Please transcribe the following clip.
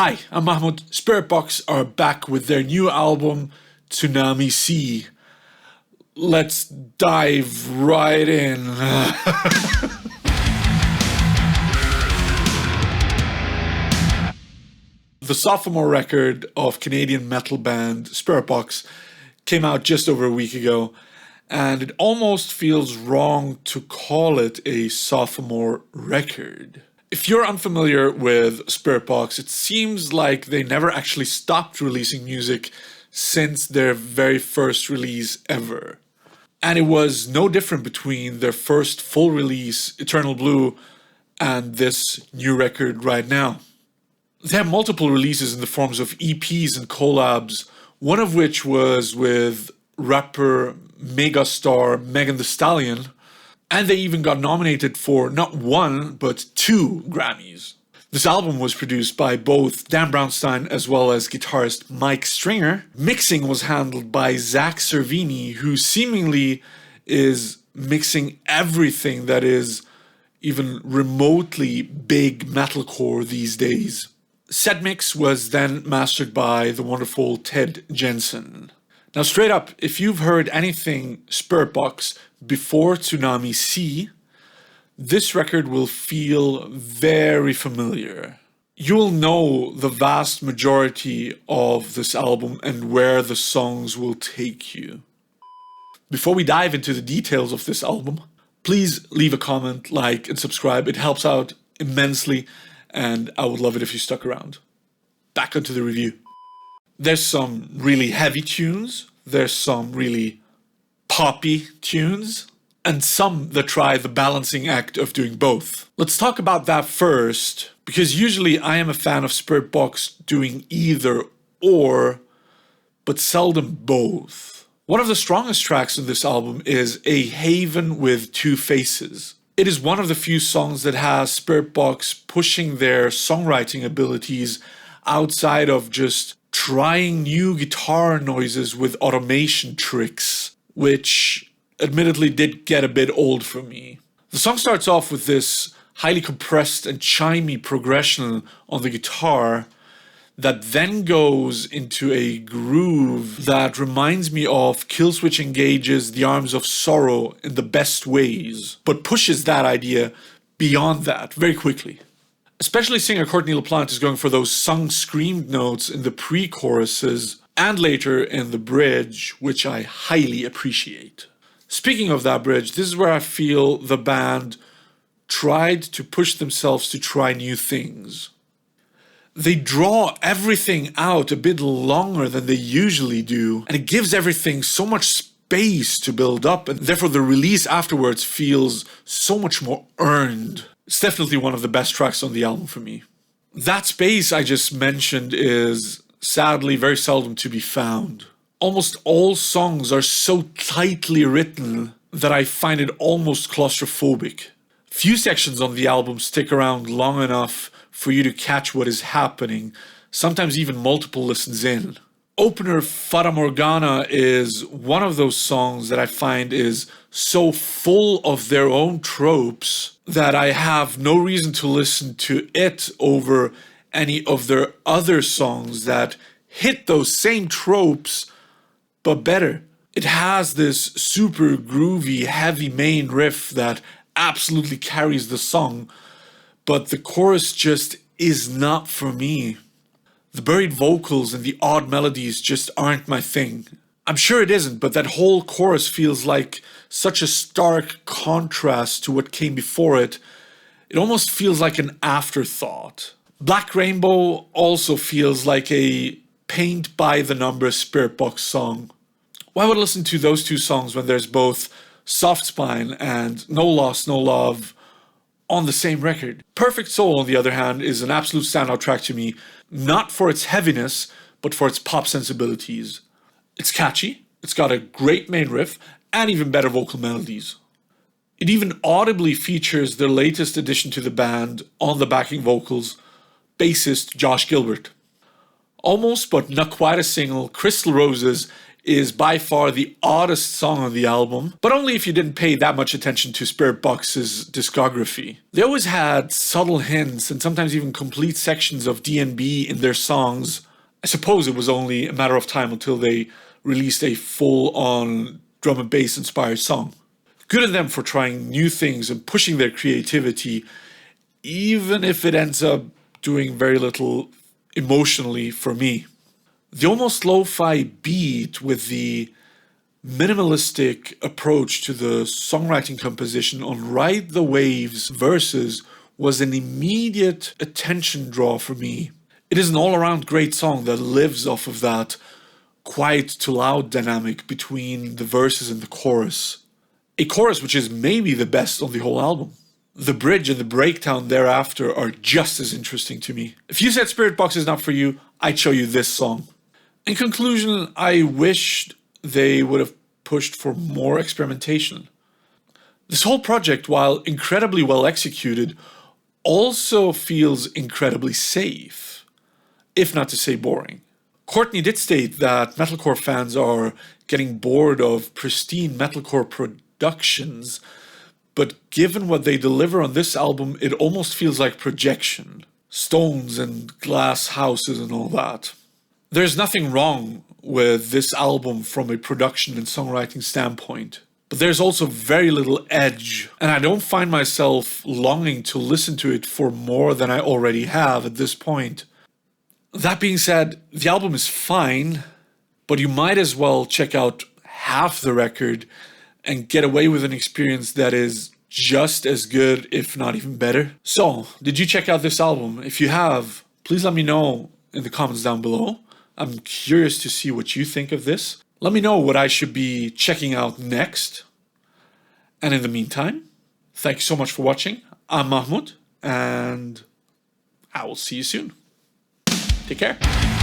Hi, I'm Mahmoud. Spiritbox are back with their new album, Tsunami Sea. Let's dive right in. The sophomore record of Canadian metal band Spiritbox came out just over a week ago, and it almost feels wrong to call it a sophomore record. If you're unfamiliar with Spiritbox, it seems like they never actually stopped releasing music since their very first release ever. And it was no different between their first full release, Eternal Blue, and this new record right now. They have multiple releases in the forms of EPs and collabs, one of which was with rapper megastar Megan Thee Stallion, and they even got nominated for not one, but 2 Grammys. This album was produced by both Dan Brownstein as well as guitarist Mike Stringer. Mixing was handled by Zach Cervini, who seemingly is mixing everything that is even remotely big metalcore these days. Set mix was then mastered by the wonderful Ted Jensen. Now, straight up, if you've heard anything Spiritbox before Tsunami Sea, this record will feel very familiar. You'll know the vast majority of this album and where the songs will take you. Before we dive into the details of this album, please leave a comment, like, and subscribe. It helps out immensely, and I would love it if you stuck around. Back onto the review. There's some really heavy tunes, there's some really poppy tunes, and some that try the balancing act of doing both. Let's talk about that first, because usually I am a fan of Spiritbox doing either or, but seldom both. One of the strongest tracks in this album is A Haven with Two Faces. It is one of the few songs that has Spiritbox pushing their songwriting abilities outside of just trying new guitar noises with automation tricks, which admittedly did get a bit old for me. The song starts off with this highly compressed and chimey progression on the guitar that then goes into a groove that reminds me of Killswitch Engage's The Arms of Sorrow in the best ways, but pushes that idea beyond that very quickly. Especially singer Courtney LaPlante is going for those sung screamed notes in the pre-choruses and later in the bridge, which I highly appreciate. Speaking of that bridge, this is where I feel the band tried to push themselves to try new things. They draw everything out a bit longer than they usually do, and it gives everything so much space to build up, and therefore the release afterwards feels so much more earned. It's definitely one of the best tracks on the album for me. That space I just mentioned is sadly very seldom to be found. Almost all songs are so tightly written that I find it almost claustrophobic. Few sections on the album stick around long enough for you to catch what is happening, sometimes even multiple listens in. Opener Fata Morgana is one of those songs that I find is so full of their own tropes that I have no reason to listen to it over any of their other songs that hit those same tropes, but better. It has this super groovy, heavy main riff that absolutely carries the song, but the chorus just is not for me. The buried vocals and the odd melodies just aren't my thing. I'm sure it isn't, but that whole chorus feels like such a stark contrast to what came before it. It almost feels like an afterthought. Black Rainbow also feels like a paint by the numbers Spiritbox song. Why would I listen to those two songs when there's both Soft Spine and No Loss, No Love on the same record? Perfect Soul, on the other hand, is an absolute standout track to me, not for its heaviness, but for its pop sensibilities. It's catchy, it's got a great main riff, and even better vocal melodies. It even audibly features their latest addition to the band on the backing vocals, bassist Josh Gilbert. Almost but not quite a single, Crystal Roses is by far the oddest song on the album, but only if you didn't pay that much attention to Spiritbox's discography. They always had subtle hints and sometimes even complete sections of D&B in their songs. I suppose it was only a matter of time until they released a full-on drum and bass inspired song. Good on them for trying new things and pushing their creativity, even if it ends up doing very little emotionally for me. The almost lo-fi beat with the minimalistic approach to the songwriting composition on Ride the Waves verses was an immediate attention draw for me. It is an all-around great song that lives off of that quiet to loud dynamic between the verses and the chorus. A chorus which is maybe the best on the whole album. The bridge and the breakdown thereafter are just as interesting to me. If you said Spiritbox is not for you, I'd show you this song. In conclusion, I wished they would have pushed for more experimentation. This whole project, while incredibly well executed, also feels incredibly safe, if not to say boring. Courtney did state that metalcore fans are getting bored of pristine metalcore productions, but given what they deliver on this album, it almost feels like projection. Stones and glass houses and all that. There's nothing wrong with this album from a production and songwriting standpoint, but there's also very little edge, and I don't find myself longing to listen to it for more than I already have at this point. That being said, the album is fine, but you might as well check out half the record and get away with an experience that is just as good, if not even better. So, did you check out this album? If you have, please let me know in the comments down below. I'm curious to see what you think of this. Let me know what I should be checking out next. And in the meantime, thank you so much for watching. I'm Mahmoud, and I will see you soon. Take care.